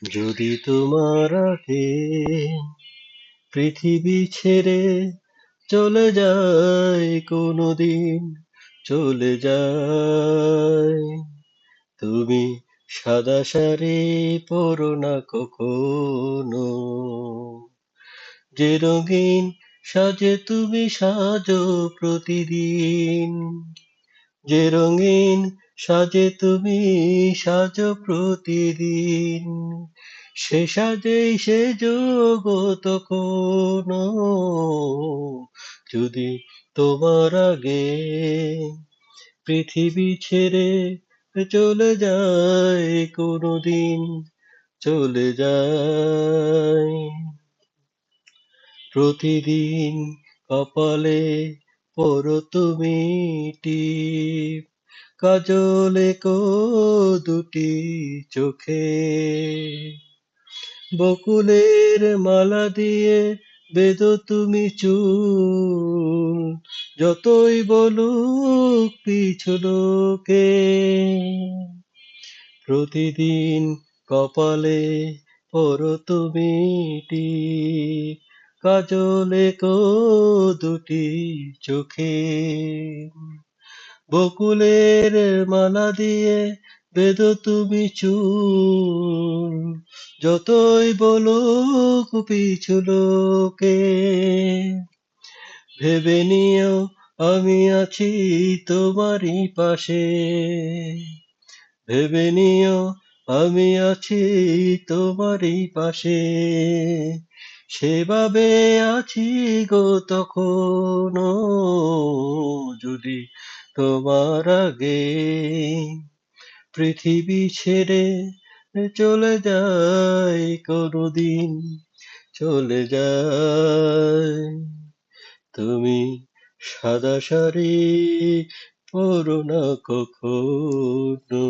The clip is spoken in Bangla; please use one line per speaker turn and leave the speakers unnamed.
যদি তোমার আগে পৃথিবী ছেড়ে চলে যায় কোনোদিন, চলে যায়, তুমি সাদা শাড়ি পরো না কখনো, যে রঙিন সাজে তুমি সাজো প্রতিদিন, যে রঙিন সাজে তুমি সাজো প্রতিদিন, সে সাজেই সে জগৎ কোনো, যদি তোমার আগে পৃথিবী ছেড়ে চলে যায় কোনোদিন, চলে যায়। প্রতিদিন কপালে পরো তুমি টিপ, কাজলে দুটি চোখে, বকুলের মালা দিয়ে বেঁধো তুমি চুল, যতই বলুক পিছু লোকে। প্রতিদিন কপালে পরো তুমি টিপ, কাজলে দুটি চোখে, বকুলের মালা দিয়ে বেঁধো তুমি চুল, যতই বলুক পিছু লোকে। ভেবে নিও আমি আছি তোমারই পাশে, ভেবে নিও আমি আছি তোমারই পাশে, সেভাবে আছি গো তখনো, যদি তোমার আগে পৃথিবী ছেড়ে চলে যায় কোনোদিন, চলে যায়, তুমি সাদা শাড়ি পরো না কখনো।